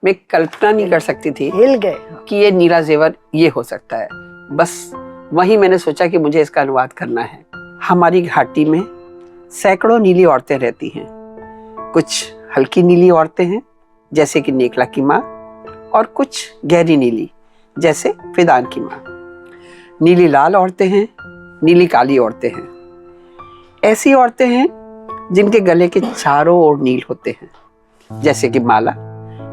मैं कल्पना नहीं कर सकती थी हिल गए कि ये नीला जेवर ये हो सकता है। बस वही मैंने सोचा कि मुझे इसका अनुवाद करना है। हमारी घाटी में सैकड़ों नीली औरतें रहती हैं। कुछ हल्की नीली औरतें हैं जैसे कि नेकला की माँ, और कुछ गहरी नीली जैसे फिदान की माँ। नीली लाल औरतें हैं, नीली काली औरतें हैं। ऐसी औरतें हैं जिनके गले के चारों ओर नील होते हैं जैसे कि माला,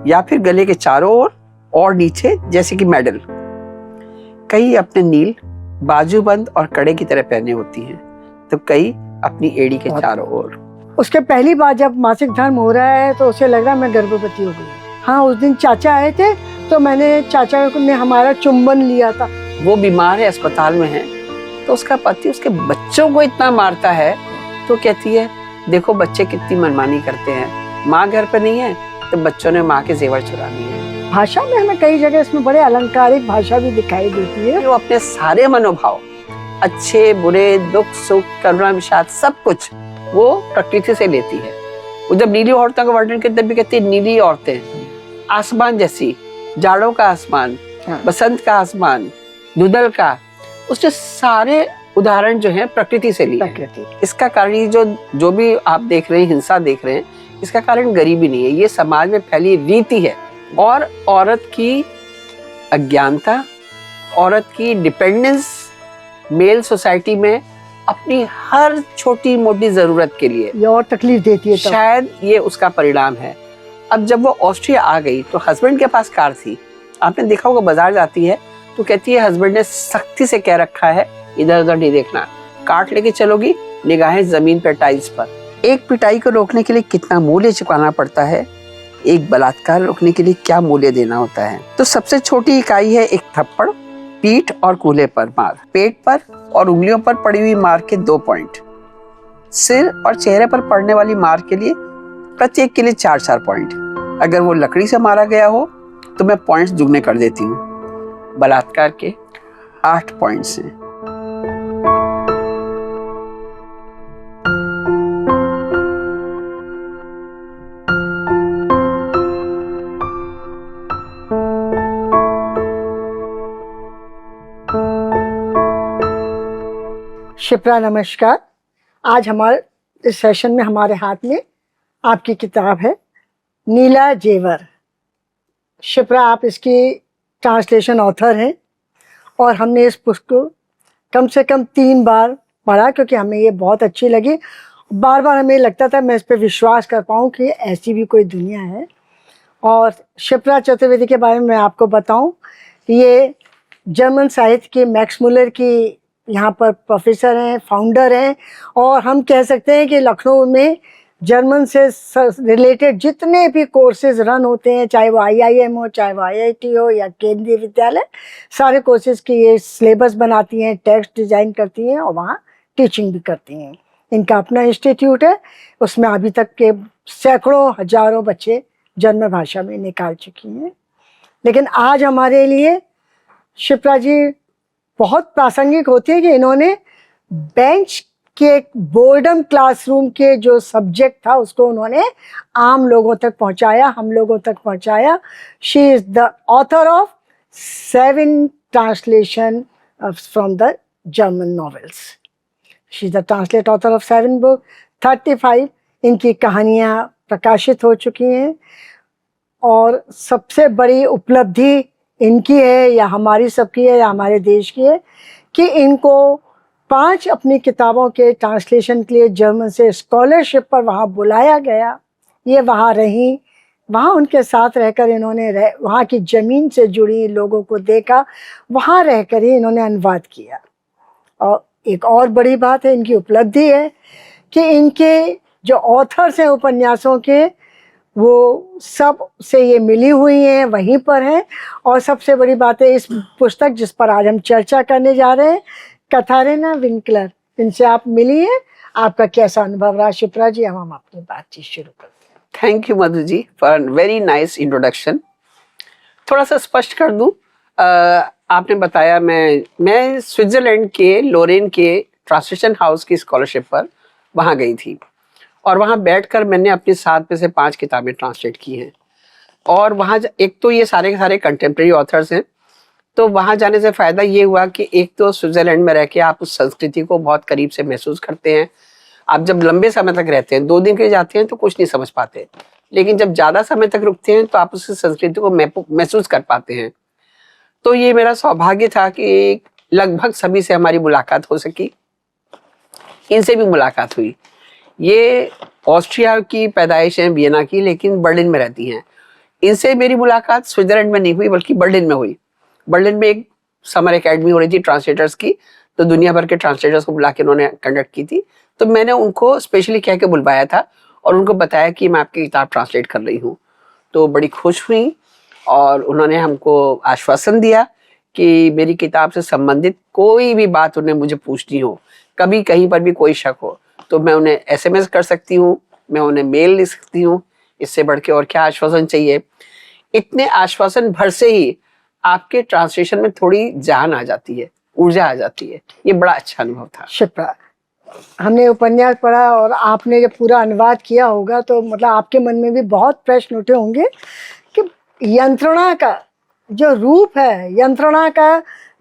या फिर गले के चारों ओर और नीचे जैसे कि मेडल। कई अपने नील बाजूबंद और कड़े की तरह पहने होती हैं, तो कई अपनी एड़ी के चारों ओर। उसके पहली बार जब मासिक धर्म हो रहा है तो उसे लग रहा है मैं गर्भवती हो गई। हाँ, उस दिन चाचा आए थे तो मैंने चाचा ने हमारा चुंबन लिया था। वो बीमार है, अस्पताल में है, तो उसका पति उसके बच्चों को इतना मारता है तो कहती है देखो बच्चे कितनी मनमानी करते हैं, माँ घर पे नहीं है तो बच्चों ने माँ के जेवर चुरा लिए हैं। भाषा में हमें कई जगह इसमें बड़े अलंकारिक भाषा भी दिखाई देती है। वो अपने सारे मनोभाव, अच्छे बुरे, दुख सुख, करुणा विषाद, सब कुछ वो प्रकृति से लेती है। वो जब नीली औरतों का वर्णन करते भी कहती है नीली औरतें आसमान जैसी, जाड़ों का आसमान, बसंत का आसमान, धुंधल का, उसके सारे उदाहरण जो हैं प्रकृति से लिए हैं। इसका कारण ये जो भी आप देख रहे हैं, हिंसा देख रहे हैं, इसका कारण गरीबी नहीं है, ये समाज में फैली रीति है। और औरत की अज्ञानता, औरत की डिपेंडेंस मेल सोसाइटी में अपनी हर छोटी मोटी जरूरत के लिए ये और तकलीफ देती है। शायद ये उसका परिणाम है। अब जब वो ऑस्ट्रिया आ गई तो हस्बैंड के पास कार थी। आपने देखा होगा, बाजार जाती है तो कहती है हस्बैंड ने सख्ती से कह रखा है इधर उधर नहीं देखना, कार्ट लेके चलोगी निगाहें जमीन पर, टाइल्स पर। एक पिटाई को रोकने के लिए कितना मूल्य चुकाना पड़ता है, एक बलात्कार रोकने के लिए क्या मूल्य देना होता है। तो सबसे छोटी इकाई है एक थप्पड़, पीठ और कूल्हे पर मार, पेट पर और उंगलियों पर पड़ी हुई मार के 2 पॉइंट, सिर और चेहरे पर पड़ने वाली मार के लिए प्रत्येक के लिए 4-4 पॉइंट। अगर वो लकड़ी से मारा गया हो तो मैं पॉइंट्स दुगने कर देती हूँ। बलात्कार के 8 पॉइंट्स हैं। शिप्रा नमस्कार। आज हमारे इस सेशन में हमारे हाथ में आपकी किताब है नीला जेवर। शिप्रा, आप इसकी ट्रांसलेशन ऑथर हैं और हमने इस पुस्तक को कम से कम 3 बार पढ़ा क्योंकि हमें ये बहुत अच्छी लगी। बार बार हमें लगता था मैं इस पर विश्वास कर पाऊँ कि ऐसी भी कोई दुनिया है। और शिप्रा चतुर्वेदी के बारे में मैं आपको बताऊं, ये जर्मन साहित्य की मैक्स मुलर की यहाँ पर प्रोफेसर हैं, फाउंडर हैं, और हम कह सकते हैं कि लखनऊ में जर्मन से रिलेटेड जितने भी कोर्सेज रन होते हैं, चाहे वो IIM हो, चाहे वो IIT हो या केंद्रीय विद्यालय, सारे कोर्सेज की ये सिलेबस बनाती हैं, टेक्स्ट डिज़ाइन करती हैं और वहाँ टीचिंग भी करती हैं। इनका अपना इंस्टीट्यूट है, उसमें अभी तक के सैकड़ों हजारों बच्चे जर्मन भाषा में निकाल चुकी हैं। लेकिन आज हमारे लिए शिप्रा जी बहुत प्रासंगिक होती है कि इन्होंने बेंच के बोर्डम क्लासरूम के जो सब्जेक्ट था उसको उन्होंने आम लोगों तक पहुंचाया, हम लोगों तक पहुंचाया। She is the author of 7 translation from the German novels. She is the translate author of 7 book, 35 इनकी कहानियाँ प्रकाशित हो चुकी हैं। और सबसे बड़ी उपलब्धि इनकी है या हमारी सबकी है या हमारे देश की है कि इनको 5 अपनी किताबों के ट्रांसलेशन के लिए जर्मन से स्कॉलरशिप पर वहाँ बुलाया गया। ये वहाँ रहीं, वहाँ उनके साथ रहकर इन्होंने वहाँ की ज़मीन से जुड़ी लोगों को देखा, वहाँ रहकर ही इन्होंने अनुवाद किया। और एक और बड़ी बात है, इनकी उपलब्धि है कि इनके जो ऑथर्स हैं उपन्यासों के, वो सब से ये मिली हुई हैं, वहीं पर हैं। और सबसे बड़ी बात है इस पुस्तक जिस पर आज हम चर्चा करने जा रहे हैं, कथारिना विंकलर, इनसे आप मिली हैं, आपका कैसा अनुभव रहा? शिप्रा जी, हम अपनी बातचीत शुरू करते हैं। Thank you Madhu ji for very nice introduction. थोड़ा सा स्पष्ट कर दूं, आपने बताया मैं स्विट्जरलैंड के लोरेन के ट्रांसलेशन हाउस की स्कॉलरशिप पर वहाँ गई थी और वहाँ बैठकर मैंने अपनी 7 में से 5 किताबें ट्रांसलेट की हैं। और वहाँ एक तो ये सारे के सारे कंटेम्प्रेरी ऑथर्स हैं, तो वहाँ जाने से फायदा ये हुआ कि एक तो स्विट्जरलैंड में रह के आप उस संस्कृति को बहुत करीब से महसूस करते हैं। आप जब लंबे समय तक रहते हैं, 2 दिन के लिए जाते हैं तो कुछ नहीं समझ पाते, लेकिन जब ज्यादा समय तक रुकते हैं तो आप उस संस्कृति को महसूस कर पाते हैं। तो ये मेरा सौभाग्य था कि लगभग सभी से हमारी मुलाकात हो सकी, इनसे भी मुलाकात हुई। ये ऑस्ट्रिया की पैदाइश है, वियना की, लेकिन बर्लिन में रहती हैं। इनसे मेरी मुलाकात स्विट्जरलैंड में नहीं हुई बल्कि बर्लिन में हुई। बर्लिन में एक समर एकेडमी हो रही थी ट्रांसलेटर्स की, तो दुनिया भर के ट्रांसलेटर्स को बुला के उन्होंने कंडक्ट की थी। तो मैंने उनको स्पेशली कह के बुलवाया था और उनको बताया कि मैं आपकी किताब ट्रांसलेट कर रही हूँ। तो बड़ी खुश हुई और उन्होंने हमको आश्वासन दिया कि मेरी किताब से संबंधित कोई भी बात उन्हें मुझे पूछनी हो, कभी कहीं पर भी कोई शक हो, तो मैं उन्हें SMS कर सकती हूँ, मैं उन्हें मेल लिख सकती हूँ। इससे बढ़ के और क्या आश्वासन चाहिए। इतने आश्वासन भर से ही आपके ट्रांसलेशन में थोड़ी जान आ जाती है, ऊर्जा आ जाती है। ये बड़ा अच्छा अनुभव था। शिप्रा, हमने उपन्यास पढ़ा और आपने जब पूरा अनुवाद किया होगा तो मतलब आपके मन में भी बहुत प्रश्न उठे होंगे कि यंत्रणा का जो रूप है,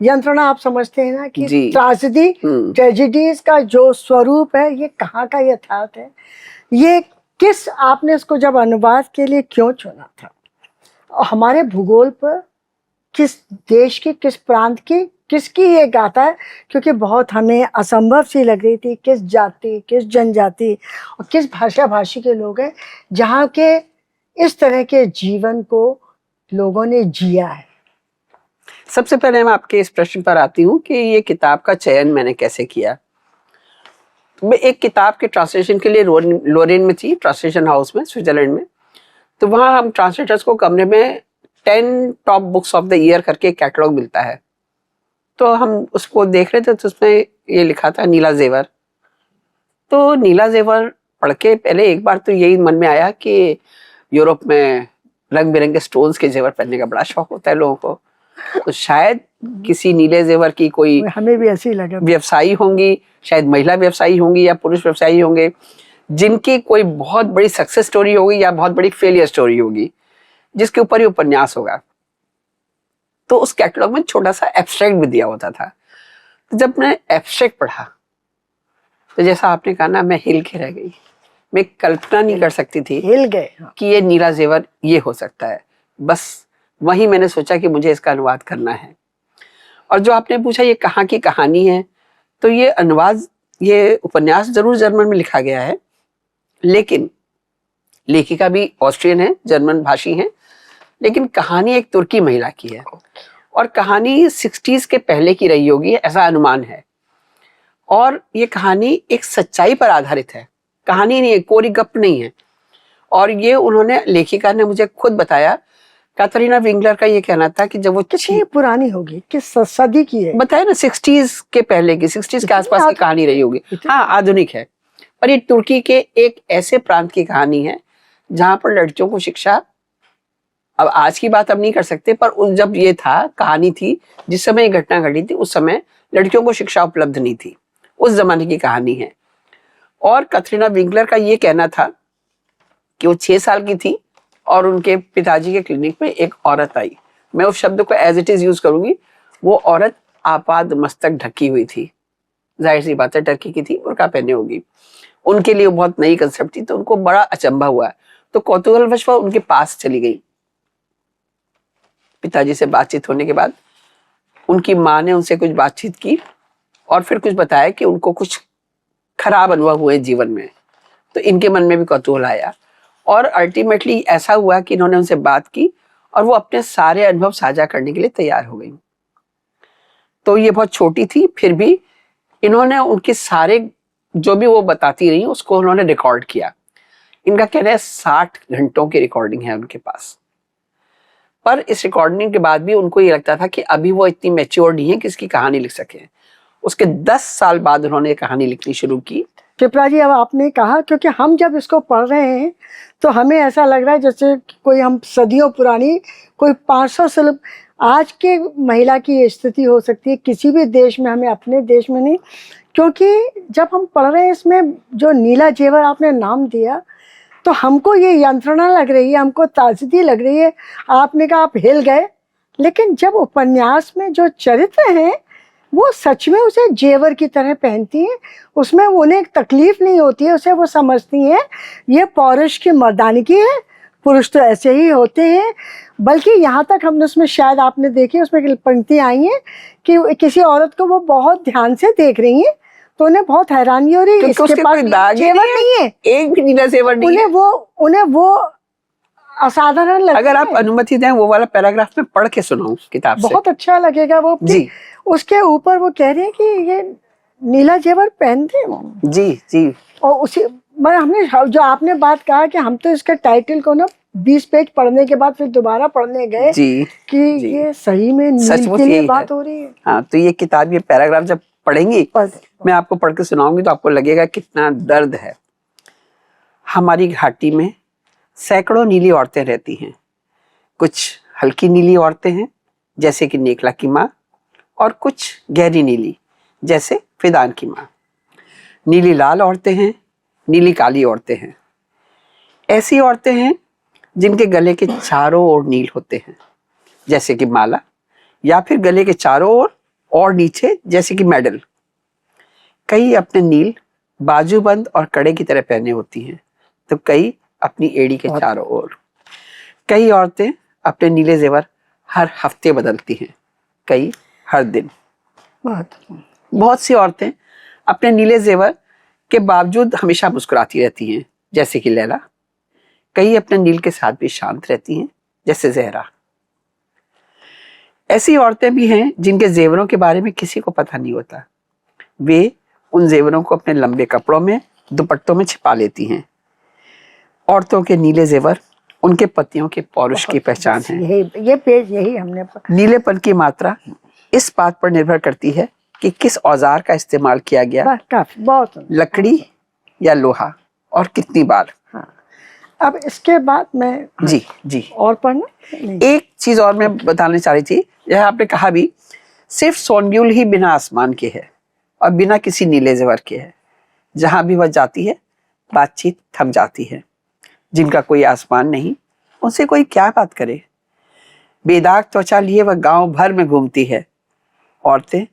यंत्रणा आप समझते हैं ना कि त्रासदी, ट्रेजेडीज का जो स्वरूप है, ये कहाँ का यथार्थ है, ये किस, आपने इसको जब अनुवाद के लिए क्यों चुना था, और हमारे भूगोल पर किस देश की, किस प्रांत की, किसकी ये गाथा है, क्योंकि बहुत हमें असंभव सी लग रही थी, किस जाति, किस जनजाति और किस भाषा भाषी के लोग हैं जहाँ के इस तरह के जीवन को लोगों ने जिया है। सबसे पहले मैं आपके इस प्रश्न पर आती हूँ कि ये किताब का चयन मैंने कैसे किया। मैं एक किताब के ट्रांसलेशन के लिए लोरेन में थी, ट्रांसलेशन हाउस में, स्विट्जरलैंड में। तो वहाँ हम ट्रांसलेटर्स को कमरे में 10 top books of the year करके कैटलॉग मिलता है। तो हम उसको देख रहे थे, तो उसमें ये लिखा था नीला जेवर। तो नीला जेवर पढ़ के पहले एक बार तो यही मन में आया कि यूरोप में रंग बिरंगे स्टोन्स के जेवर पहनने का बड़ा शौक होता है लोगों को, तो शायद किसी नीले जेवर की कोई, हमें भी ऐसे ही लगा, व्यवसायी होंगी, शायद महिला व्यवसायी होंगी या पुरुष व्यवसायी होंगे, जिनकी कोई बहुत बड़ी सक्सेस स्टोरी होगी या बहुत बड़ी फेलियर स्टोरी होगी, जिसके ऊपर ही उपन्यास होगा। तो उस कैटलॉग में छोटा सा एब्स्ट्रैक्ट भी दिया होता था। तो जब मैं एब्स्ट्रैक्ट पढ़ा तो जैसा आपने कहा ना, मैं हिल के रह गई। मैं कल्पना नहीं कर सकती थी हिल गए कि ये नीला जेवर ये हो सकता है। बस वही मैंने सोचा कि मुझे इसका अनुवाद करना है। और जो आपने पूछा ये कहाँ की कहानी है, तो ये अनुवाद, ये उपन्यास जरूर जर्मन में लिखा गया है, लेकिन लेखिका भी ऑस्ट्रियन है, जर्मन भाषी है, लेकिन कहानी एक तुर्की महिला की है और कहानी 60s के पहले की रही होगी, ऐसा अनुमान है। और ये कहानी एक सच्चाई पर आधारित है, कहानी नहीं है, कोरी गप नहीं है। और ये उन्होंने, लेखिका ने मुझे खुद बताया, कैथरीना विंगलर का ये कहना था कि जब वो कितनी पुरानी होगी, किस सदी की है, बताया ना, 60s के पहले की, 60s के आसपास की कहानी रही होगी। हाँ, आधुनिक है। और ये तुर्की के एक ऐसे प्रांत की कहानी है जहां पर लड़कियों को शिक्षा, अब आज की बात हम नहीं कर सकते, पर उस जब ये था, कहानी थी, जिस समय ये घटना घटी थी, उस समय लड़कियों को शिक्षा उपलब्ध नहीं थी, उस जमाने की कहानी है। और कैथरीना विंगलर का ये कहना था कि वो 6 साल की थी और उनके पिताजी के क्लिनिक में एक औरत आई, मैं उस शब्द को एज इट इज यूज करूंगी, वो औरत आपाद मस्तक ढकी हुई थी, जाहिर सी बात है टर्की की थी, बुर्का पहने होगी। उनके लिए वो बहुत नई कंसेप्ट थी, तो उनको बड़ा अचंभा हुआ। तो कौतूहलवश वो उनके पास चली गई। पिताजी से बातचीत होने के बाद उनकी माँ ने उनसे कुछ बातचीत की और फिर कुछ बताया कि उनको कुछ खराब अनुभव हुए जीवन में। तो इनके मन में भी कौतूहल आया और अल्टीमेटली ऐसा हुआ कि इन्होंने उनसे बात की और वो अपने सारे अनुभव साझा करने के लिए तैयार हो गई। तो ये बहुत छोटी थी, फिर भी इन्होंने उनके सारे जो भी वो बताती रही उसको उन्होंने रिकॉर्ड किया। इनका कहना है 60 घंटों की रिकॉर्डिंग है उनके पास। पर इस रिकॉर्डिंग के बाद भी उनको ये लगता था कि अभी वो इतनी मैच्योर नहीं है कि इसकी कहानी लिख सके। उसके 10 साल बाद उन्होंने कहानी लिखनी शुरू की। शिप्रा जी, अब आपने कहा, क्योंकि हम जब इसको पढ़ रहे हैं तो हमें ऐसा लग रहा है जैसे कोई हम सदियों पुरानी, कोई 500 साल आज के महिला की ये स्थिति हो सकती है किसी भी देश में, हमें अपने देश में नहीं। क्योंकि जब हम पढ़ रहे हैं इसमें जो नीला जेवर आपने नाम दिया, तो हमको ये यंत्रणा लग रही है, हमको ताजगी लग रही है। आपने कहा आप हिल गए, लेकिन जब उपन्यास में जो चरित्र हैं वो सच में उसे जेवर की तरह पहनती हैं, उसमें उन्हें एक तकलीफ नहीं होती है, उसे वो समझती हैं ये पौरुष की मर्दानगी है, पुरुष तो ऐसे ही होते हैं। बल्कि यहाँ तक हमने उसमें शायद आपने देखी, उसमें पंक्ति आई है कि किसी औरत को वो बहुत ध्यान से देख रही हैं, तो उन्हें बहुत हैरानी हो रही है, इसके पास जेवर नहीं है, एक भी नीला जेवर नहीं है। उन्हें वो असाधारण लगता अगर आप है। अनुमति दें वो वाला पैराग्राफ में पढ़ के सुनाऊं किताब से, बहुत अच्छा लगेगा वो जी। उसके ऊपर वो कह रहे हैं कि ये नीला जेवर पहनते हैं वो। जी जी। और उसी मैं हमने जो आपने बात कहा कि हम तो इसका टाइटल को ना 20 पेज पढ़ने के बाद फिर दोबारा पढ़ने गए जी कि जी। ये सही में नील के लिए बात हो रही है। हाँ, तो ये किताब, ये पैराग्राफ जब पढ़ेंगी, मैं आपको पढ़ के सुनाऊंगी तो आपको लगेगा कितना दर्द है। हमारी घाटी में सैकड़ों नीली औरतें रहती हैं। कुछ हल्की नीली औरतें हैं जैसे कि नेकला की माँ, और कुछ गहरी नीली जैसे फिदान की माँ। नीली लाल औरतें हैं, नीली काली औरतें हैं। ऐसी औरतें हैं जिनके गले के चारों ओर नील होते हैं जैसे कि माला, या फिर गले के चारों ओर और नीचे जैसे कि मेडल। कई अपने नील बाजूबंद और कड़े की तरह पहने होती हैं, तो कई अपनी एड़ी के चारों ओर। कई औरतें अपने नीले जेवर हर हफ्ते बदलती हैं, कई हर दिन। बहुत सी औरतें अपने नीले जेवर के बावजूद हमेशा मुस्कुराती रहती हैं जैसे कि लैला। कई अपने नील के साथ भी शांत रहती हैं जैसे जहरा। ऐसी औरतें भी हैं जिनके जेवरों के बारे में किसी को पता नहीं होता। वे उन जेवरों को अपने लंबे कपड़ों में, दुपट्टों में छिपा लेती हैं। औरतों के नीले जेवर उनके पतियों के पौरुष की पहचान है। ये पेज यही हमने नीलेपन की मात्रा इस बात पर निर्भर करती है कि किस औजार का इस्तेमाल किया गया, बहुत लकड़ी या लोहा, और कितनी बार। हाँ। अब इसके बाद मैं जी जी और पढ़ना एक चीज और मैं बताना चाह रही थी। यह आपने कहा भी, सिर्फ सोनब्यूल ही बिना आसमान के है और बिना किसी नीले जेवर के है। जहां भी वह जाती है बातचीत थम जाती है। जिनका कोई आसमान नहीं, उनसे कोई क्या बात करे। बेदाग त्वचा लिए वह गांव भर में घूमती है। औरतें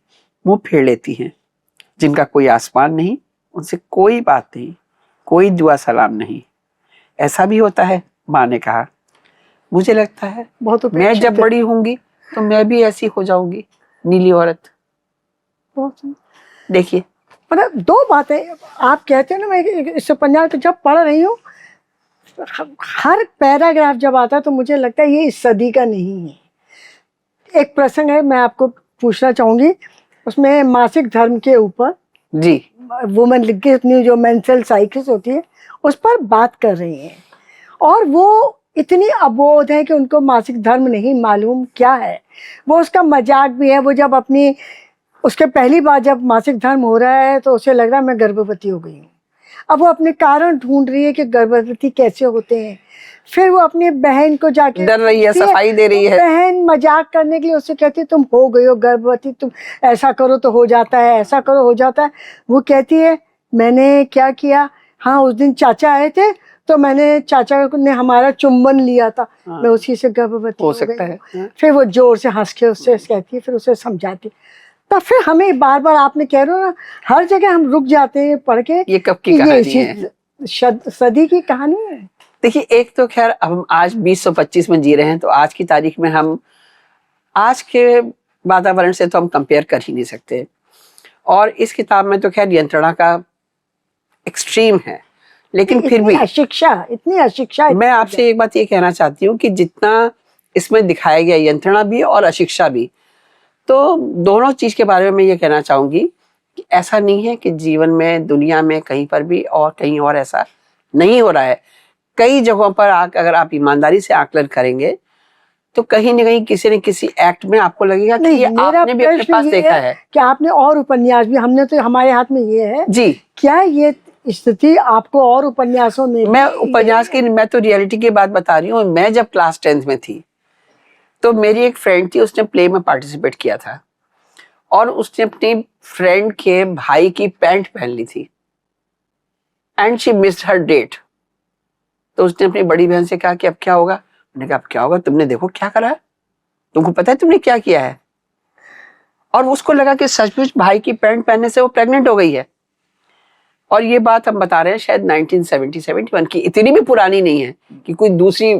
मुंह फेर लेती हैं। जिनका कोई आसमान नहीं, उनसे कोई बात नहीं, कोई दुआ सलाम नहीं। ऐसा भी होता है, माँ ने कहा। मुझे लगता है मैं जब बड़ी होंगी तो मैं भी ऐसी हो जाऊंगी, नीली औरत। देखिए, मतलब दो बातें आप कहते हैं ना, मैं इस उपन्यास को जब पढ़ रही हूँ, हर पैराग्राफ जब आता है तो मुझे लगता है ये इस सदी का नहीं है। एक प्रसंग है, मैं आपको पूछना चाहूंगी, उसमें मासिक धर्म के ऊपर जी, वुमेन की जो मेंस्ट्रुअल साइकिल्स होती है उस पर बात कर रही हैं, और वो इतनी अबोध है कि उनको मासिक धर्म नहीं मालूम क्या है। वो उसका मजाक भी है। वो जब अपनी उसके पहली बार जब मासिक धर्म हो रहा है तो उसे लग रहा है मैं गर्भवती हो गई हूँ। अब वो अपने कारण ढूंढ रही है कि गर्भवती कैसे होते हैं। फिर वो अपनी बहन को जाके डर रही है, सफाई दे रही है। बहन मजाक करने के लिए उससे कहती है तुम हो गई हो गर्भवती, तुम ऐसा करो तो हो जाता है, ऐसा करो हो जाता है। वो कहती है मैंने क्या किया, हाँ उस दिन चाचा आए थे तो मैंने चाचा ने हमारा चुंबन लिया था, मैं उसी से गर्भवती हो सकता है। फिर वो जोर से हंस के उससे कहती है, फिर उसे समझाती। तो फिर हमें बार बार आपने कह रहे हो ना, हर जगह हम रुक जाते हैं पढ़ के, ये कब की कहानी है, सदी की कहानी है। देखिए, एक तो खैर हम आज 2025 में जी रहे हैं, तो आज की तारीख में हम आज के वातावरण से तो हम कंपेयर कर ही नहीं सकते। और इस किताब में तो खैर यंत्रणा का एक्सट्रीम है, लेकिन फिर भी इतनी अशिक्षा मैं आपसे एक बात ये कहना चाहती हूँ कि जितना इसमें दिखाया गया यंत्रणा भी और अशिक्षा भी, तो दोनों चीज के बारे में मैं ये कहना चाहूंगी कि ऐसा नहीं है कि जीवन में, दुनिया में कहीं पर भी और कहीं और ऐसा नहीं हो रहा है। कई जगहों पर अगर आप ईमानदारी से आकलन करेंगे तो कहीं न कहीं किसी न किसी एक्ट में आपको लगेगा कि ये आपने भी अपने पास देखा है कि आपने और उपन्यास भी, हमने तो हमारे हाथ में ये है जी, क्या ये स्थिति आपको और उपन्यासों में? मैं उपन्यास की, मैं तो रियलिटी की बात बता रही हूँ। मैं जब क्लास 10th में थी तो मेरी एक फ्रेंड थी, उसने प्ले में पार्टिसिपेट किया था और उसने अपनी फ्रेंड के भाई की पैंट पहन ली थी and she missed her date. तो उसने अपनी बड़ी बहन से कहा कि अब क्या होगा। उन्होंने कहा अब क्या होगा, तुमने देखो क्या करा है, तुमको पता है तुमने क्या किया है। और उसको लगा कि सचमुच भाई की पैंट पहनने से वो प्रेग्नेंट हो गई है। और ये बात हम बता रहे हैं शायद 1970-71 की, इतनी भी पुरानी नहीं है कि कोई दूसरी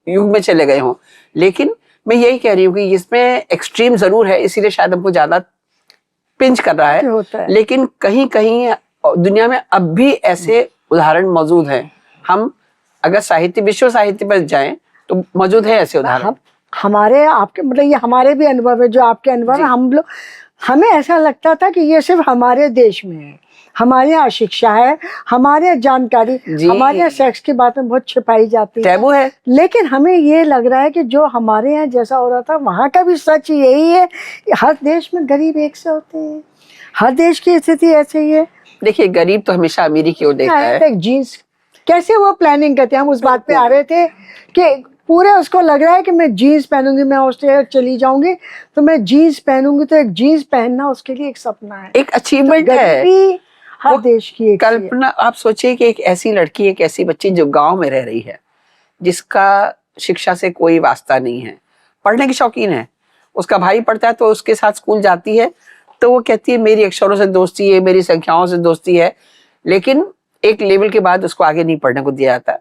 युग में चले गए हों। लेकिन मैं यही कह रही हूँ कि इसमें एक्सट्रीम जरूर है, इसीलिए शायद हमको ज्यादा पिंच कर रहा है। लेकिन कहीं कहीं दुनिया में अब भी ऐसे उदाहरण मौजूद हैं। हम अगर साहित्य, विश्व साहित्य पर जाएं तो मौजूद है ऐसे उदाहरण। हमारे आपके मतलब ये हमारे भी अनुभव है, जो आपके अनुभव है। हम लोग, हमें ऐसा लगता था कि ये सिर्फ हमारे देश में है, हमारे यहाँ शिक्षा है, हमारे यहाँ जानकारी, हमारे यहाँ सेक्स की बातें बहुत छिपाई जाती है, टैबू है। लेकिन हमें ये लग रहा है कि जो हमारे यहाँ जैसा हो रहा था वहाँ का भी सच यही है। हर देश में गरीब एक से होते हैं, हर देश की स्थिति ऐसे ही है। देखिए गरीब तो हमेशा अमीरी की ओर देखता है। जीन्स कैसे वो प्लानिंग करते हैं, हम उस बात पे आ रहे थे कि पूरे उसको लग रहा है कि मैं जीन्स पहनूंगी, मैं ऑस्ट्रेलिया चली जाऊंगी तो मैं जीन्स पहनूंगी, तो एक जीन्स पहनना उसके लिए एक सपना है, एक अचीवमेंट तो है। हर देश की एक कल्पना। आप सोचिए कि एक ऐसी लड़की, एक ऐसी बच्ची जो गांव में रह रही है, जिसका शिक्षा से कोई वास्ता नहीं है, पढ़ने की शौकीन है, उसका भाई पढ़ता है तो उसके साथ स्कूल जाती है, तो वो कहती है मेरी अक्षरों से दोस्ती है, मेरी संख्याओं से दोस्ती है, लेकिन एक लेवल के बाद उसको आगे नहीं पढ़ने को दिया जाता।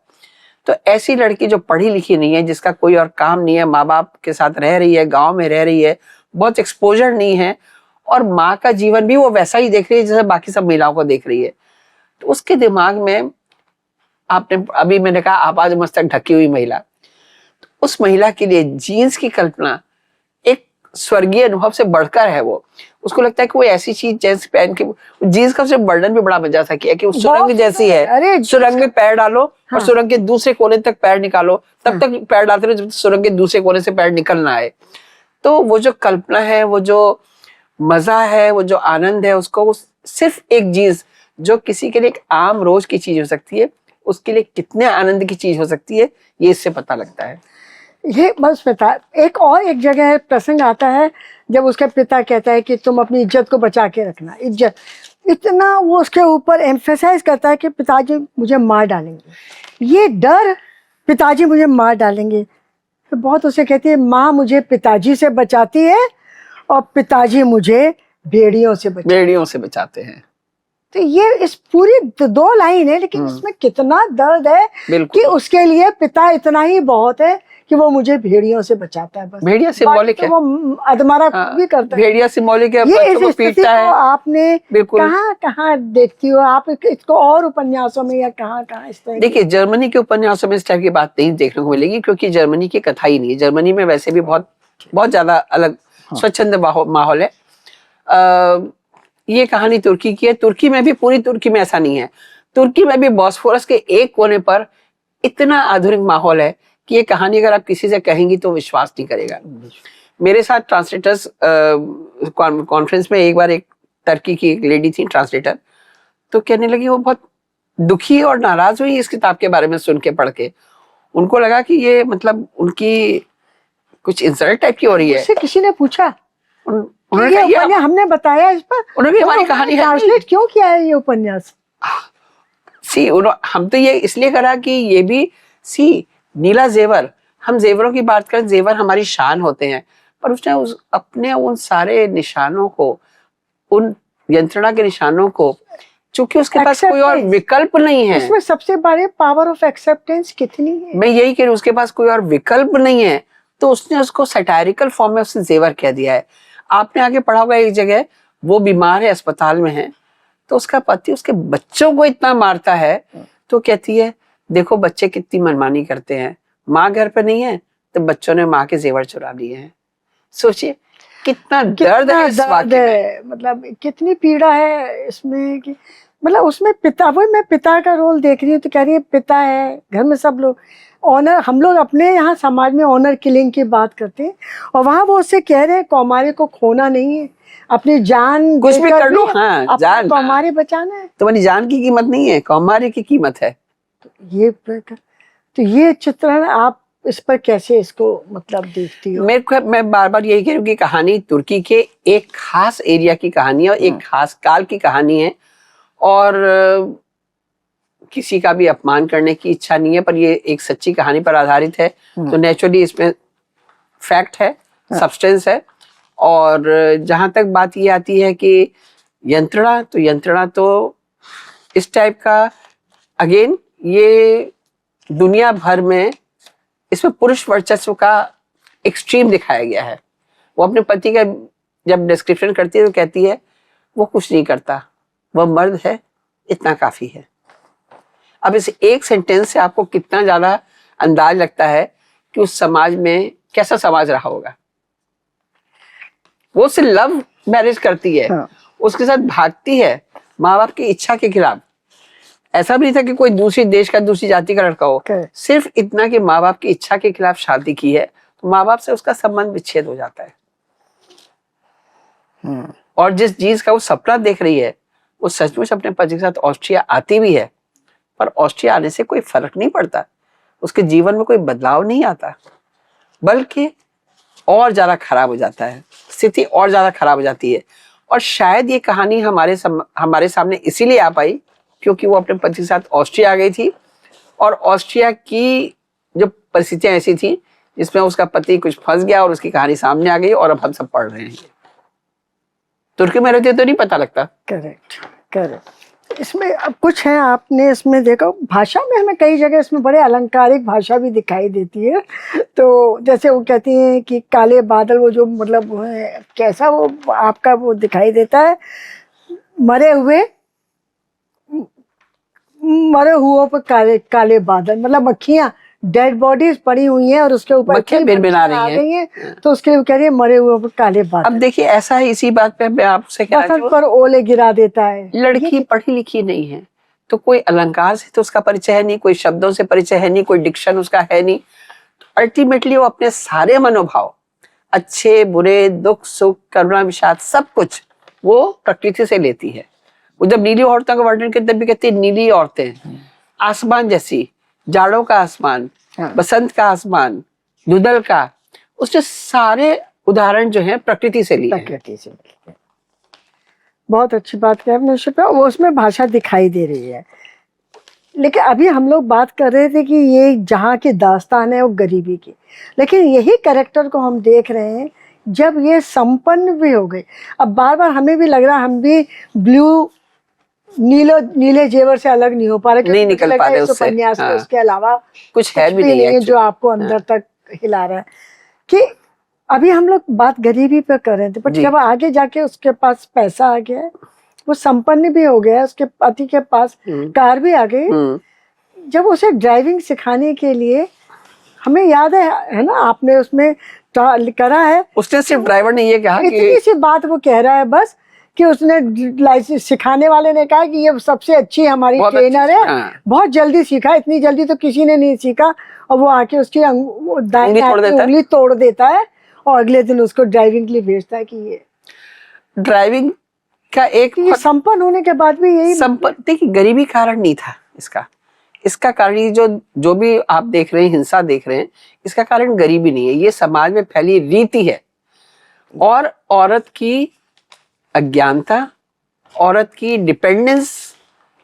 तो ऐसी लड़की जो पढ़ी लिखी नहीं है, जिसका कोई और काम नहीं है, माँ बाप के साथ रह रही है, गांव में रह रही है, बहुत एक्सपोजर नहीं है, और माँ का जीवन भी वो वैसा ही देख रही है जैसे बाकी सब महिलाओं को देख रही है, तो उसके दिमाग में, आपने अभी मैंने कहा आपाद मस्तक ढकी हुई महिला, तो उस महिला के लिए जीन्स की कल्पना एक स्वर्गीय अनुभव से बढ़कर है। वो उसको लगता है कि वो ऐसी चीज जींस पहन के, जीन्स का सिर्फ बर्डन भी बड़ा मजा था कि वो सुरंग जैसी है, सुरंग में पैर डालो और सुरंग के दूसरे कोने तक पैर निकालो, तब तक पैर डालते रहो जब सुरंग के दूसरे कोने से पैर निकल ना आए। तो वो जो कल्पना है, वो जो मजा है, वो जो आनंद है, उसको वो सिर्फ एक जीन्स जो किसी के लिए एक आम रोज की चीज हो सकती है, उसके लिए कितने आनंद की चीज हो सकती है, ये इससे पता लगता है। ये बस पता। एक जगह प्रसंग आता है जब उसका पिता कहता है कि तुम अपनी इज्जत को बचा के रखना। इज्जत, इतना वो उसके ऊपर एम्फेसाइज करता है कि पिताजी मुझे मार डालेंगे, ये डर पिताजी मुझे मार डालेंगे। तो बहुत उसे कहती है माँ मुझे पिताजी से बचाती है और पिताजी मुझे भेड़ियों से बचाते हैं। तो ये इस पूरी दो लाइन है, लेकिन इसमें कितना दर्द है कि उसके लिए पिता इतना ही बहुत है कि वो मुझे भेड़ियों से बचाता है। बस भेड़िया सिंबॉलिक है, वो अधमारा भी करता है। भेड़िया सिंबॉलिक है, ये इस स्थिति को आपने कहाँ देखती हो आप इसको, और उपन्यासों में या कहाँ इस तरह? देखिए जर्मनी के उपन्यासों में इस टाइप की बात नहीं देखने को मिलेगी, क्योंकि जर्मनी की कथा ही नहीं है। जर्मनी में वैसे भी बहुत ज्यादा अलग स्वच्छंद माहौल है। ये कहानी तुर्की की है। तुर्की में भी, पूरी तुर्की में ऐसा नहीं है। तुर्की में भी बॉस्फोरस के एक कोने पर इतना आधुनिक माहौल है कि ये कहानी अगर आप किसी से कहेंगी तो विश्वास नहीं करेगा। मेरे साथ ट्रांसलेटर्स कॉन्फ्रेंस में एक बार एक तुर्की की एक लेडी थी ट्रांसलेटर, तो कहने लगी वो बहुत दुखी और नाराज हुई इस किताब के बारे में सुन के, पढ़ के। उनको लगा कि ये मतलब उनकी कुछ इंसल्ट टाइप की हो रही है। किसी ने पूछा, उन्होंने हमने बताया इस पर, उन्होंने हमारी कहानी ट्रांसलेट क्यों किया है ये उपन्यास? हम तो ये इसलिए करा कि ये भी नीला जेवर, हम जेवरों की बात करें, जेवर हमारी शान होते हैं, पर उसने अपने उन सारे निशानों को, उन यंत्रणा के निशानों को, चूंकि उसके पास कोई और विकल्प नहीं है। इसमें सबसे बड़े पावर ऑफ एक्सेप्टेंस कितनी है। मैं यही कह रही हूँ, उसके पास कोई और विकल्प नहीं है, तो उसने उसको सैटारिकल फॉर्म में उसने जेवर कह दिया है। आपने आगे पढ़ा होगा एक जगह, वो बीमार है, अस्पताल में है, तो उसका पति उसके बच्चों को इतना मारता है, तो कहती है देखो बच्चे कितनी मनमानी करते हैं, माँ घर पे नहीं है तो बच्चों ने माँ के जेवर चुरा लिए हैं। सोचिए कितना दर्द है इस वाक्य में। मतलब कितनी पीड़ा है इसमें कि मतलब उसमें पिता, वही मैं पिता का रोल देख रही हूँ, तो कह रही है पिता है, घर में सब लोग ऑनर, हम लोग अपने यहाँ समाज में ऑनर किलिंग की बात करते हैं, और वहाँ वो उससे कह रहे हैं कौमारी को खोना नहीं है, अपनी जान कुछ भी कर लो, हाँ, जान कौमारी बचाना है। तुम्हारी जान की कीमत नहीं है, कौमारी की कीमत है। तो ये चित्रण आप इस पर कैसे इसको मतलब देखती हो? मैं बार बार यही कह रही हूँ कि कहानी तुर्की के एक खास एरिया की कहानी है और एक खास काल की कहानी है, और किसी का भी अपमान करने की इच्छा नहीं है, पर ये एक सच्ची कहानी पर आधारित है, तो नेचुरली इसमें फैक्ट है, सब्सटेंस है। और जहां तक बात ये आती है कि यंत्रणा तो इस टाइप का, अगेन ये दुनिया भर में इसमें पुरुष वर्चस्व का एक्सट्रीम दिखाया गया है। वो अपने पति का जब डिस्क्रिप्शन करती है तो कहती है वो कुछ नहीं करता, वह मर्द है, इतना काफी है। अब इस एक सेंटेंस से आपको कितना ज्यादा अंदाज लगता है कि उस समाज में कैसा समाज रहा होगा। वो सिर्फ लव मैरिज करती है, उसके साथ भागती है माँ बाप की इच्छा के खिलाफ। ऐसा भी नहीं था कि कोई दूसरी देश का, दूसरी जाति का लड़का हो, सिर्फ इतना कि माँ बाप की इच्छा के खिलाफ शादी की है, तो माँ बाप से उसका संबंध विच्छेद हो जाता है। और जिस चीज का वो सपना देख रही है, वो सचमुच अपने पति के साथ ऑस्ट्रिया आती भी है, पर ऑस्ट्रिया आने से कोई फर्क नहीं पड़ता, उसके जीवन में कोई बदलाव नहीं आता, बल्कि और ज्यादा खराब हो जाता है, स्थिति और ज्यादा खराब हो जाती है। और शायद ये कहानी हमारे सामने इसीलिए आ पाई क्योंकि वो अपने पति के साथ ऑस्ट्रिया आ गई थी, और ऑस्ट्रिया की जो परिस्थितियां ऐसी थी जिसमें उसका पति कुछ फंस गया और उसकी कहानी सामने आ गई, और अब हम सब पढ़ रहे हैं। तुर्की में रहते तो नहीं पता लगता। करेक्ट। इसमें अब कुछ है, आपने इसमें देखो भाषा में हमें कई जगह इसमें बड़े अलंकारिक भाषा भी दिखाई देती है। तो जैसे वो कहती हैं कि काले बादल, वो जो मतलब वो है, कैसा वो आपका वो दिखाई देता है, मरे हुओं पर काले काले बादल, मतलब मक्खियां, डेड बॉडीज पड़ी हुई हैं और उसके ऊपर मक्खियां भिनभिना रही हैं, तो उसके कह रही है मरे हुए पर काले बादल। अब देखिए ऐसा है, इसी बात पे मैं आपसे कहना चाहूँ, पर ओले गिरा देता है। लड़की पढ़ी लिखी नहीं है तो कोई अलंकार से तो उसका परिचय है नहीं, कोई शब्दों से परिचय है नहीं, कोई डिक्शन उसका है नहीं। अल्टीमेटली वो अपने सारे मनोभाव, अच्छे बुरे, दुख सुख, करुणा विषाद, सब कुछ वो प्रकृति से लेती है। वो जब नीली औरतों का वर्णन करते भी कहती है नीली औरतें, आसमान जैसी, जाड़ों का आसमान, बसंत का आसमान, धुंधल का, उसने सारे उदाहरण जो है प्रकृति से लिए, प्रकृति से। बहुत अच्छी बात की आपने शिप्रा, वो उसमें भाषा दिखाई दे रही है। लेकिन अभी हम लोग बात कर रहे थे कि ये जहाँ की दास्तान है वो गरीबी की, लेकिन यही कैरेक्टर को हम देख रहे हैं जब ये संपन्न भी हो गए। अब बार बार हमें भी लग रहा है हम भी ब्लू नीले जेवर से अलग नहीं हो पा रहे, नहीं निकल पा रहे उससे। उपन्यास में उसके अलावा कुछ है भी नहीं है जो आपको अंदर तक हिला रहा है। कि अभी हम लोग बात गरीबी पे कर रहे थे, पर जब आगे जाके उसके पास पैसा आ गया है, वो संपन्न भी हो गया, उसके पति के पास कार भी आ गई, जब उसे ड्राइविंग सिखाने के लिए, हमें याद है ना, आपने उसमें करा है, उसने सिर्फ ड्राइवर ने ये कहा इतनी सी बात वो कह रहा है बस कि उसने लाइसेंस सिखाने वाले ने कहा कि ये सबसे अच्छी हमारी ट्रेनर है, बहुत जल्दी सीखा, इतनी जल्दी तो किसी ने नहीं सीखा, और वो आके उसकी उंगली तोड़ देता है और अगले दिन उसको ड्राइविंग के लिए भेजता है। कि ये ड्राइविंग का एक, ये संपन्न होने के बाद भी यही संपन्न, देखिए गरीबी कारण नहीं था इसका कारण जो भी आप देख रहे हैं, हिंसा देख रहे हैं, इसका कारण गरीबी नहीं है, ये समाज में फैली रीति है। और औरत की अज्ञानता, औरत की डिपेंडेंस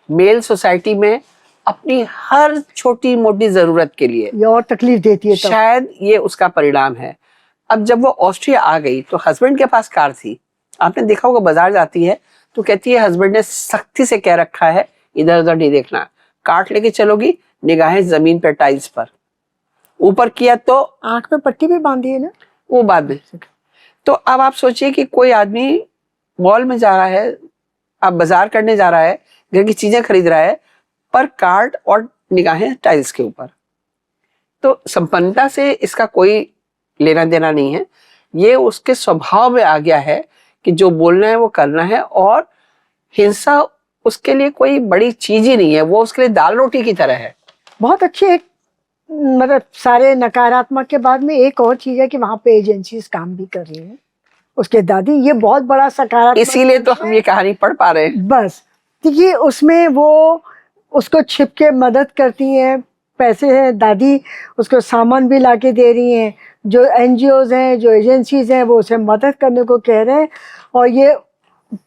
मेल सोसाइटी में अपनी हर छोटी मोटी जरूरत के लिए ये और तकलीफ देती है, शायद ये उसका परिणाम है। अब जब वो ऑस्ट्रिया आ गई तो हस्बैंड के पास कार थी, आपने देखा होगा बाजार जाती है तो कहती है हस्बैंड ने सख्ती से कह रखा है इधर उधर नहीं देखना, कार्ट लेके चलोगी निगाहें जमीन पर, टाइल्स पर, ऊपर किया तो आंख में पट्टी भी बांधी है ना, वो बाद में। तो अब आप सोचिए कि कोई आदमी मॉल में जा रहा है, आप बाजार करने जा रहा है, घर की चीजें खरीद रहा है, पर कार्ट और निगाहें टाइल्स के ऊपर। तो संपन्नता से इसका कोई लेना देना नहीं है, ये उसके स्वभाव में आ गया है कि जो बोलना है वो करना है, और हिंसा उसके लिए कोई बड़ी चीज ही नहीं है, वो उसके लिए दाल रोटी की तरह है। बहुत अच्छी एक, मतलब सारे नकारात्मक के बाद में एक और चीज है कि वहां पे एजेंसीज काम भी कर रही हैं, उसके दादी, ये बहुत बड़ा सकारात्मक, इसीलिए तो हम ये कहानी पढ़ पा रहे हैं। बस देखिए उसमें वो उसको छिप के मदद करती हैं, पैसे हैं, दादी उसको सामान भी लाके दे रही हैं, जो एनजीओज हैं, जो एजेंसीज हैं, वो उसे मदद करने को कह रहे हैं। और ये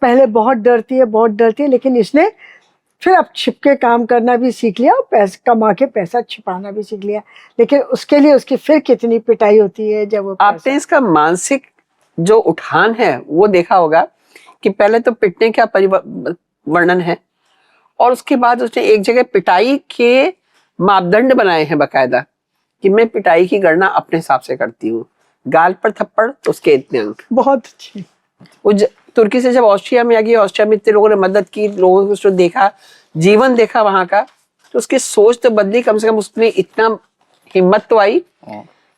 पहले बहुत डरती है, लेकिन इसने फिर अब छिप के काम करना भी सीख लिया और पैसा कमा के पैसा छिपाना भी सीख लिया, लेकिन उसके लिए उसकी फिर कितनी पिटाई होती है जब वो आपने इसका मानसिक जो उठान है वो देखा होगा कि पहले तो पिटने का वर्णन है और उसके बाद उसने एक जगह पिटाई के मापदंड बनाए हैं बकायदा कि मैं पिटाई की गणना अपने हिसाब से करती हूँ। गाल पर थप्पड़ तो उसके इतने अंक। बहुत अच्छी। वो तुर्की से जब ऑस्ट्रिया में आ गई, ऑस्ट्रिया में इतने लोगों ने मदद की, लोगों को उसको देखा, जीवन देखा वहां का, तो उसकी सोच तो बदली। कम से कम उसमें इतना हिम्मत तो आई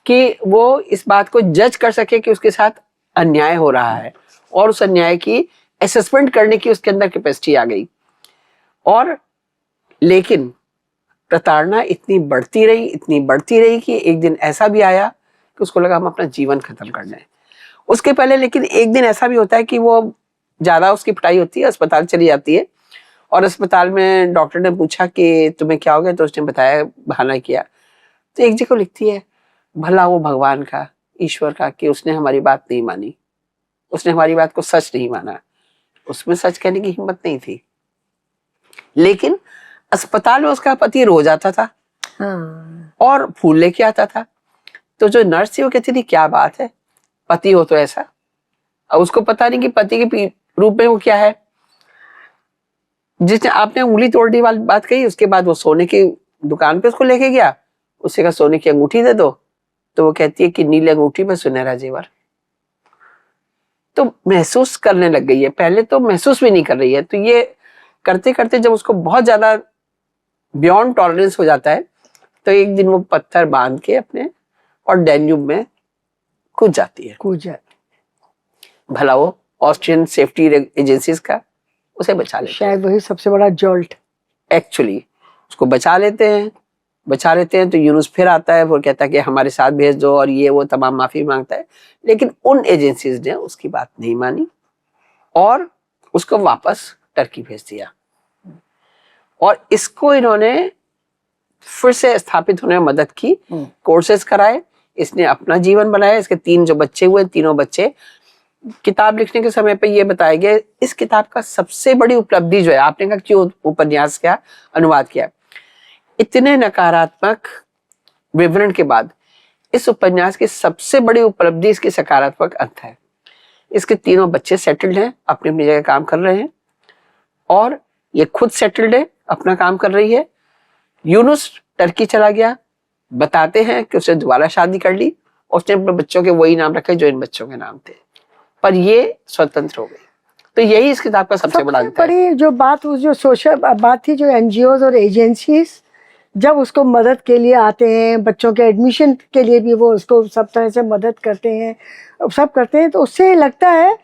कि वो इस बात को जज कर सके कि उसके साथ अन्याय हो रहा है और उस अन्याय की असेसमेंट करने की उसके अंदर कैपेसिटी आ गई। और लेकिन प्रताड़ना इतनी बढ़ती रही कि एक दिन ऐसा भी आया कि उसको लगा हम अपना जीवन खत्म कर लें। उसके पहले लेकिन एक दिन ऐसा भी होता है कि वो ज्यादा उसकी पिटाई होती है, अस्पताल चली जाती है और अस्पताल में डॉक्टर ने पूछा कि तुम्हें क्या हो गया, तो उसने बताया, बहाना किया। तो एक जगह लिखती है, भला वो भगवान का, ईश्वर का, कि उसने हमारी बात नहीं मानी, उसने हमारी बात को सच नहीं माना। उसमें सच कहने की हिम्मत नहीं थी। लेकिन अस्पताल में उसका पति रोज आता था और फूल लेके आता था। तो जो नर्स थी वो कहती थी क्या बात है, पति हो तो ऐसा। अब उसको पता नहीं कि पति के रूप में वो क्या है। जिसने आपने उंगली तोड़ने वाली बात कही, उसके बाद वो सोने की दुकान पे उसको लेके गया, उससे कहा सोने की अंगूठी दे दो, तो वो कहती है कि नीली अंगूठी में सुनहरा जेवर। तो महसूस करने लग गई है, पहले तो महसूस भी नहीं कर रही है। तो ये करते करते जब उसको बहुत ज्यादा बियॉन्ड टॉलरेंस हो जाता है, तो एक दिन वो पत्थर बांध के अपने और डैन्यूब में कूद जाती है। भला वो ऑस्ट्रियन सेफ्टी एजेंसीज का उसे बचा लेते हैं। शायद वही सबसे बड़ा जॉल्ट। एक्चुअली उसको बचा लेते हैं तो यूनुस फिर आता है, वो कहता है कि हमारे साथ भेज दो और ये वो तमाम माफी मांगता है। लेकिन उन एजेंसीज ने उसकी बात नहीं मानी और उसको वापस टर्की भेज दिया। और इसको इन्होंने फिर से स्थापित होने में मदद की, कोर्सेज कराए, इसने अपना जीवन बनाया। इसके 3 जो बच्चे हुए, तीनों बच्चे, किताब लिखने के समय पे ये बताया गया, इस किताब का सबसे बड़ी उपलब्धि जो है, आपने कहा क्यों उपन्यास का अनुवाद किया, इतने नकारात्मक विवरण के बाद इस उपन्यास की सबसे बड़ी उपलब्धि इसकी सकारात्मक अंत है। इसके तीनों बच्चे सेटल्ड हैं, अपनी अपनी जगह काम कर रहे हैं और ये खुद सेटल्ड है, अपना काम कर रही है। यूनुस टर्की चला गया, बताते हैं कि उसने दोबारा शादी कर ली, उसने अपने बच्चों के वही नाम रखे जो इन बच्चों के नाम थे, पर ये स्वतंत्र हो गई। तो यही इस किताब का सबसे बड़ा अंतर है। बड़ी जो बात, जो सोशल बात थी, जो एनजीओज और एजेंसीज जब उसको मदद के लिए आते हैं, बच्चों के एडमिशन के लिए भी वो उसको सब तरह से मदद करते हैं, सब करते हैं, तो उससे लगता है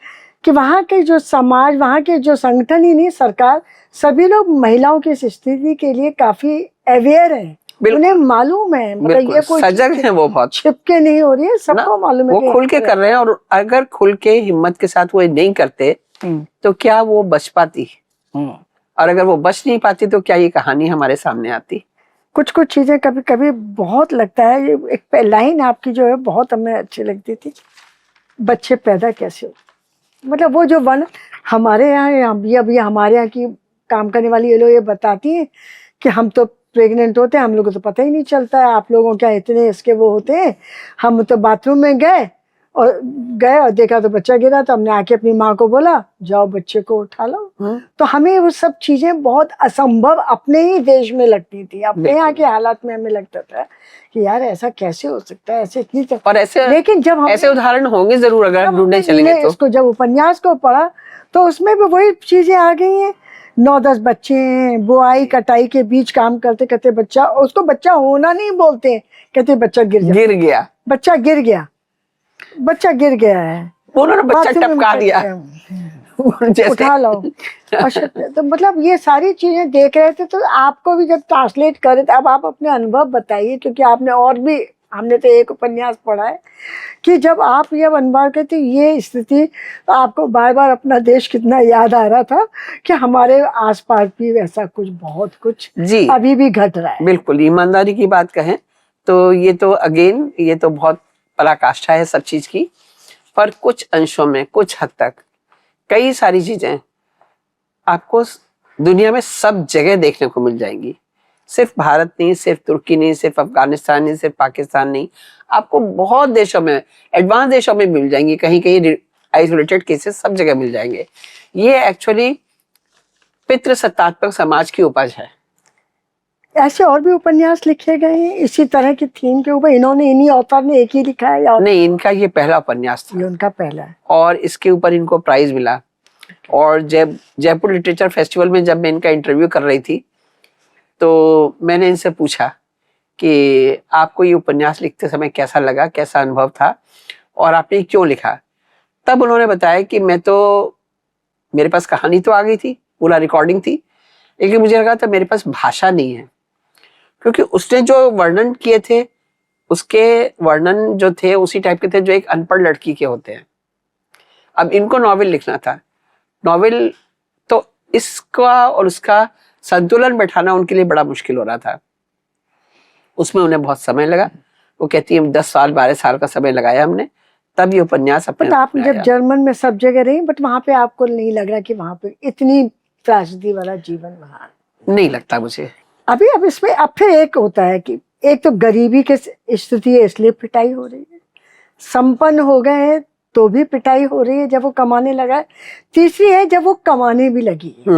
कि वहाँ के जो समाज, वहाँ के जो संगठन ही नहीं, सरकार, सभी लोग महिलाओं की स्थिति के लिए काफी अवेयर हैं। उन्हें मालूम है, मतलब ये कोई सजग है, वो बहुत छिपके नहीं हो रही है, सबको मालूम है, वो खुल के कर रहे हैं। और अगर खुल के हिम्मत के साथ वो नहीं करते तो क्या वो बच पाती, और अगर वो बच नहीं पाती तो क्या ये कहानी हमारे सामने आती। कुछ कुछ चीजें कभी कभी बहुत लगता है, एक लाइन आपकी जो है बहुत हमें अच्छी लगती थी, बच्चे पैदा कैसे हो, मतलब वो जो वन हमारे यहाँ अभी हमारे यहाँ की काम करने वाली ये लोग ये बताती हैं कि हम तो प्रेग्नेंट होते हैं, हम लोगों को तो पता ही नहीं चलता है, आप लोगों क्या इतने इसके वो होते हैं। हम तो बाथरूम में गए और देखा तो बच्चा गिरा, तो हमने आके अपनी माँ को बोला जाओ बच्चे को उठा लो। तो हमें वो सब चीजें बहुत असंभव अपने ही देश में लगती थी, अपने यहाँ के हालात में हमें लगता था कि यार ऐसा कैसे हो सकता है, ऐसे इतनी और ऐसे, लेकिन जब हम ऐसे उदाहरण होंगे जरूर अगर ढूंढने चलेंगे तो। इसको जब उपन्यास को पढ़ा तो उसमें भी वही चीजें आ गई हैं। 9-10 बच्चे हैं, बुआई कटाई के बीच काम करते करते बच्चा, उसको बच्चा होना नहीं बोलते, कहते बच्चा गिर गया, बच्चा गिर गया है, उन्होंने बच्चा टपका दिया उठा लो। अच्छा, तो मतलब ये सारी चीजें देख रहे थे, तो आपको भी जब ट्रांसलेट करे थे, अब आप अपने अनुभव बताइए, क्योंकि आपने और भी, हमने तो एक उपन्यास पढ़ा है कि जब आप ये अनुभव करते ये स्थिति, तो आपको बार बार अपना देश कितना याद आ रहा था कि हमारे आसपास भी वैसा कुछ बहुत कुछ जी अभी भी घट रहा है। बिल्कुल, ईमानदारी की बात कहें तो ये तो अगेन ये तो बहुत पराकाष्ठा है सब चीज की, पर कुछ अंशों में कुछ हद तक कई सारी चीजें आपको दुनिया में सब जगह देखने को मिल जाएंगी। सिर्फ भारत नहीं, सिर्फ तुर्की नहीं, सिर्फ अफगानिस्तान नहीं, सिर्फ पाकिस्तान नहीं, आपको बहुत देशों में, एडवांस देशों में मिल जाएंगी। कहीं कहीं आइसोलेटेड केसेस सब जगह मिल जाएंगे। ये एक्चुअली पितृसत्तात्मक समाज की उपज है। ऐसे और भी उपन्यास लिखे गए हैं इसी तरह की थीम के ऊपर? इन्होंने, इन्हीं ऑथर ने एक ही लिखा है या? नहीं, इनका ये पहला उपन्यास था। ये उनका पहला है और इसके ऊपर इनको प्राइज मिला। और जयपुर लिटरेचर फेस्टिवल में जब मैं इनका इंटरव्यू कर रही थी तो मैंने इनसे पूछा कि आपको ये उपन्यास लिखते समय कैसा लगा, कैसा अनुभव था और आपने क्यों लिखा। तब उन्होंने बताया कि मेरे पास कहानी तो आ गई थी, पूरा रिकॉर्डिंग थी, लेकिन मुझे लगा था मेरे पास भाषा नहीं है, क्योंकि उसने जो वर्णन किए थे उसके वर्णन जो थे उसी टाइप के थे जो एक अनपढ़ लड़की के होते हैं। अब इनको नॉवेल लिखना था, नॉवेल तो इसका और उसका संतुलन बैठाना उनके लिए बड़ा मुश्किल हो रहा था। उसमें उन्हें बहुत समय लगा। वो कहती है 10 साल 12 साल का समय लगाया हमने, तब ये उपन्यास अपने आप जब जर्मन में सब जगह रही, बट वहां पे आपको नहीं लग रहा कि वहां पे इतनी त्रासदी वाला जीवन वहां? नहीं लगता मुझे। अभी अब इसमें अब फिर एक होता है कि एक तो गरीबी की स्थिति है इसलिए पिटाई हो रही है, संपन्न हो गए हैं तो भी पिटाई हो रही है जब वो कमाने लगा है, तीसरी है जब वो कमाने भी लगी है।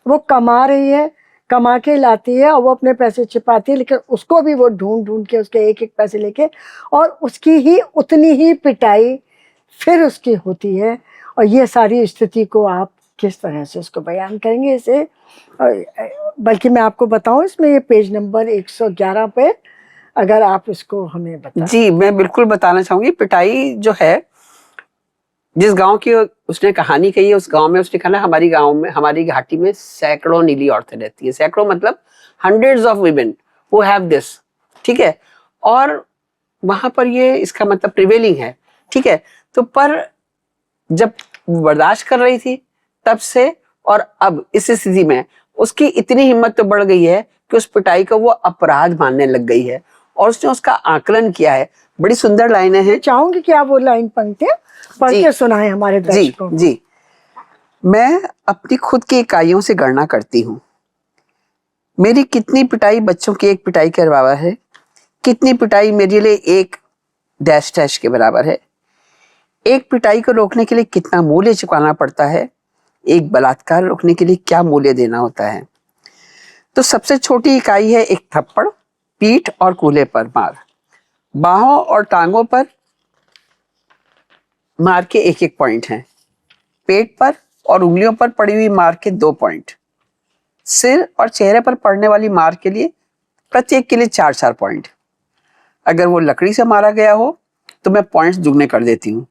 वो कमा रही है, कमा के लाती है और वो अपने पैसे छिपाती है, लेकिन उसको भी वो ढूंढ ढूंढ के उसके एक एक पैसे लेके, और उसकी ही उतनी ही पिटाई फिर उसकी होती है। और ये सारी स्थिति को आप किस तरह से उसको बयान करेंगे इसे? बल्कि मैं आपको बताऊं, इसमें ये पेज नंबर 111 पे अगर आप इसको हमें बताएं। जी, मैं बिल्कुल बताना चाहूंगी। पिटाई जो है, जिस गांव की उसने कहानी कही है, उस गांव में उसने कहा हमारी गांव में, हमारी घाटी में सैकड़ों नीली औरतें रहती है। सैकड़ों मतलब hundreds of women who have this, ठीक है। और वहां पर ये इसका मतलब प्रिवेलिंग है, ठीक है। तो पर जब बर्दाश्त कर रही थी तब से, और अब इस स्थिति में उसकी इतनी हिम्मत तो बढ़ गई है कि उस पिटाई को वो अपराध मानने लग गई है और उसने उसका आकलन किया है। बड़ी सुंदर लाइनें हैं। चाहूंगी कि आप वो लाइन पंक्तियां पढ़ के सुनाएं हमारे दर्शकों को। जी, मैं अपनी खुद की इकाइयों से गणना करती हूँ। मेरी कितनी पिटाई बच्चों की एक पिटाई के बराबर है, कितनी पिटाई मेरे लिए एक डैश डैश के बराबर है। एक पिटाई को रोकने के लिए कितना मूल्य चुकाना पड़ता है, एक बलात्कार रोकने के लिए क्या मूल्य देना होता है। तो सबसे छोटी इकाई है एक थप्पड़, पीठ और कूल्हे पर मार, बाहों और टांगों पर मार के 1-1 पॉइंट हैं, पेट पर और उंगलियों पर पड़ी हुई मार के 2 पॉइंट, सिर और चेहरे पर पड़ने वाली मार के लिए प्रत्येक के लिए 4-4 पॉइंट। अगर वो लकड़ी से मारा गया हो तो मैं पॉइंट्स दुगने कर देती हूँ।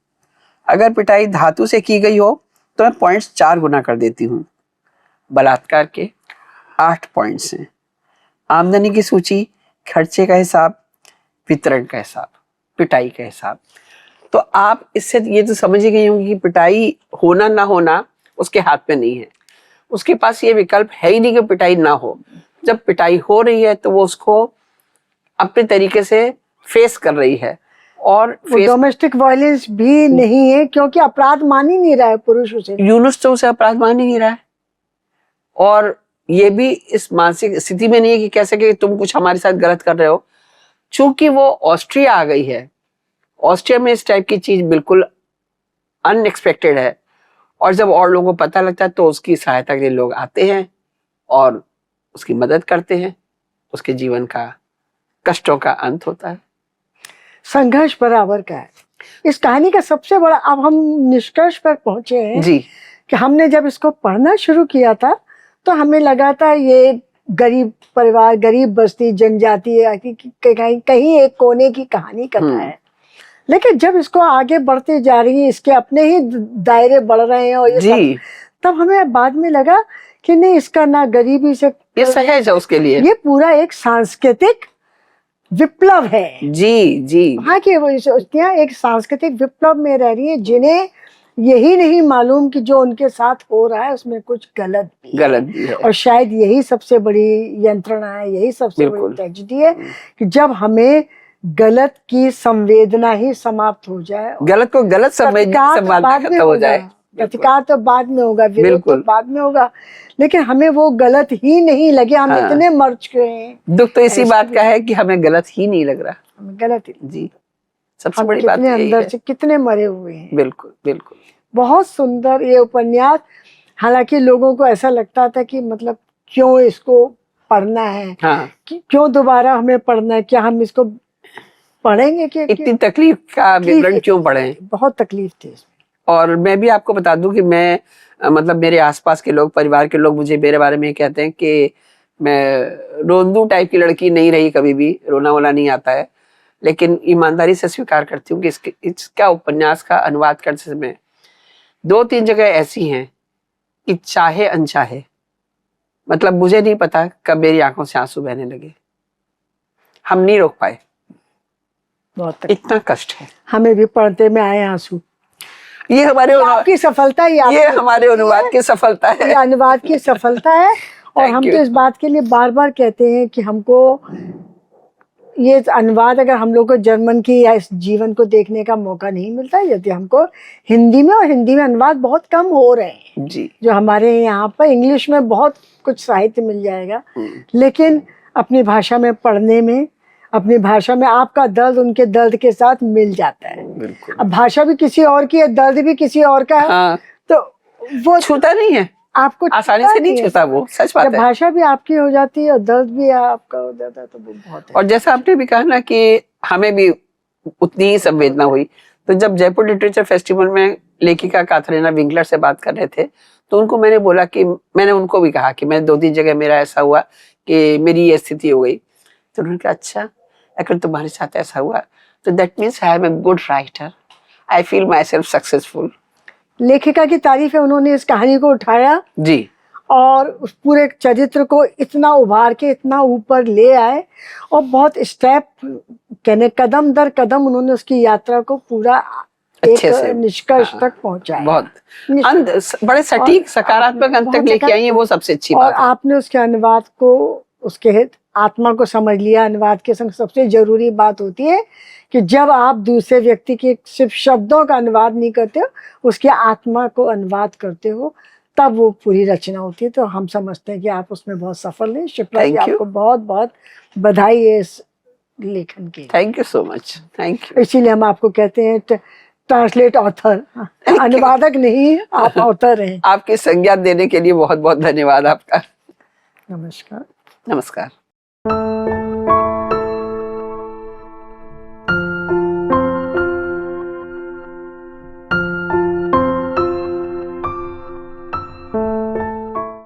अगर पिटाई धातु से की गई हो तो मैं पॉइंट्स 4 गुना कर देती हूँ। बलात्कार के 8 पॉइंट्स हैं। आमदनी की सूची, खर्चे का हिसाब, वितरण का हिसाब, पिटाई का हिसाब। तो आप इससे ये तो समझ ही गई होंगी कि पिटाई होना ना होना उसके हाथ में नहीं है। उसके पास ये विकल्प है ही नहीं कि पिटाई ना हो। जब पिटाई हो रही है तो वो उसको अपने तरीके से फेस कर रही है। और डोमेस्टिक वायलेंस भी नहीं है क्योंकि अपराध मान ही नहीं रहा है पुरुष उसे। यूनुस तो उसे अपराध मान ही नहीं रहा है। और ये भी इस मानसिक स्थिति में नहीं है कि कैसे कि तुम कुछ हमारे साथ गलत कर रहे हो। चूंकि वो ऑस्ट्रिया आ गई है, ऑस्ट्रिया में इस टाइप की चीज बिल्कुल अनएक्सपेक्टेड है। और जब और लोगों को पता लगता है तो उसकी सहायता के लिए लोग आते हैं और उसकी मदद करते हैं। उसके जीवन का कष्टों का अंत होता है। संघर्ष बराबर का है इस कहानी का सबसे बड़ा। अब हम निष्कर्ष पर पहुंचे हैं जी कि हमने जब इसको पढ़ना शुरू किया था तो हमें लगा था ये गरीब परिवार, गरीब बस्ती, जनजाति कहीं एक कोने की कहानी कथा है। लेकिन जब इसको आगे बढ़ते जा रही है, इसके अपने ही दायरे बढ़ रहे हैं और ये तब हमें बाद में लगा कि नहीं, इसका ना गरीबी से, ये सहज है उसके लिए। ये पूरा एक सांस्कृतिक विप्लव है। जी जी, वहाँ की वो एक सांस्कृतिक विप्लव में रह रही है जिन्हें यही नहीं मालूम कि जो उनके साथ हो रहा है उसमें कुछ गलत भी है। और शायद यही सबसे बड़ी यंत्रणा है, यही सबसे बड़ी ट्रेजेडी है कि जब हमें गलत की संवेदना ही समाप्त हो जाए, गलत को गलत समझना खत्म हो जाए, प्रतिकार तो बाद में होगा, विरोध तो बिल्कुल। बाद में होगा, लेकिन हमें वो गलत ही नहीं लगे। हम हाँ। इतने मर चुके हैं, दुख तो इसी ऐसा बात का है कि हमें गलत ही नहीं लग रहा। हमें गलत ही। जी, सबसे हम बड़ी बात कितने यही अंदर है। से कितने मरे हुए हैं। बिल्कुल बिल्कुल। बहुत सुंदर ये उपन्यास। हालांकि लोगों को ऐसा लगता था कि मतलब क्यों इसको पढ़ना है, हाँ, क्यों दोबारा हमें पढ़ना है, क्या हम इसको पढ़ेंगे कि इतनी तकलीफ का विवरण क्यों पढ़ें। बहुत तकलीफ थी इसमें। और मैं भी आपको बता दूं कि मैं मतलब मेरे आसपास के लोग, परिवार के लोग मुझे मेरे बारे में कहते हैं कि मैं रोंदू टाइप की लड़की नहीं रही, कभी भी रोना वोना नहीं आता है। लेकिन ईमानदारी से स्वीकार करती हूँ कि इसका उपन्यास का अनुवाद करते समय 2-3 जगह ऐसी हैं कि चाहे अनचाहे, मतलब मुझे नहीं पता कब मेरी आंखों से आंसू बहने लगे। हम नहीं रोक पाए, बहुत इतना कष्ट है। हमें भी पढ़ते में आए आंसू। ये हमारे आपकी सफलता, ये हमारे अनुवाद की सफलता है। ये अनुवाद की सफलता है। और Thank हम you. तो इस बात के लिए बार बार कहते हैं कि हमको ये अनुवाद, अगर हम लोग को जर्मन की या इस जीवन को देखने का मौका नहीं मिलता, यदि हमको हिंदी में, और हिंदी में अनुवाद बहुत कम हो रहे हैं जी, जो हमारे यहाँ पर, इंग्लिश में बहुत कुछ साहित्य मिल जाएगा, लेकिन अपनी भाषा में पढ़ने में, अपनी भाषा में आपका दर्द उनके दर्द के साथ मिल जाता है। बिल्कुल। अब भाषा भी किसी और की है, दर्द भी किसी और का है, हाँ, तो वो छूता नहीं है, आपको आसानी से नहीं छूता, वो सच बात जब है। भाषा भी आपकी हो जाती है और दर्द भी आपका हो जाता है, तो वो बहुत है। और जैसा आपने भी कहा ना कि हमें भी उतनी ही संवेदना हुई, तो जब जयपुर लिटरेचर फेस्टिवल में लेखिका काथरीना विंकलर से बात कर रहे थे, तो उनको मैंने बोला कि मैंने उनको भी कहा कि मैं 2-3 जगह मेरा ऐसा हुआ कि मेरी ये स्थिति हो गई। तो उन्होंने कहा अच्छा, अगर तुम्हारे साथ ऐसा हुआ तो that means I am a good writer, I feel myself successful. लेखिका की तारीफ है, उन्होंने इस कहानी को उठाया जी, और उस पूरे चरित्र को इतना उभार के इतना ऊपर ले आए, और बहुत स्टेप, कहने कदम दर कदम उन्होंने उसकी यात्रा को पूरा अच्छे एक से, निष्कर्ष हाँ, तक पहुंचाया। बहुत अंत, बड़े सटीक सकारात्मक अंत तक लेके आई है, वो सबसे अच्छी और बात है। आपने उसके अनुवाद को, उसके आत्मा को समझ लिया। अनुवाद के संग सबसे जरूरी बात होती है कि जब आप दूसरे व्यक्ति के सिर्फ शब्दों का अनुवाद नहीं करते हो, उसकी आत्मा को अनुवाद करते हो, तब वो पूरी रचना होती है। तो हम समझते हैं कि आप उसमें बहुत सफल हैं। शिप्रा जी, Thank you. आपको बहुत बहुत बधाई है इस लेखन की। Thank you so much, thank you. इसीलिए हम आपको कहते हैं ट्रांसलेट ऑथर, अनुवादक नहीं, आप ऑथर हैं। आपकी संज्ञा देने के लिए बहुत बहुत धन्यवाद आपका। नमस्कार। नमस्कार।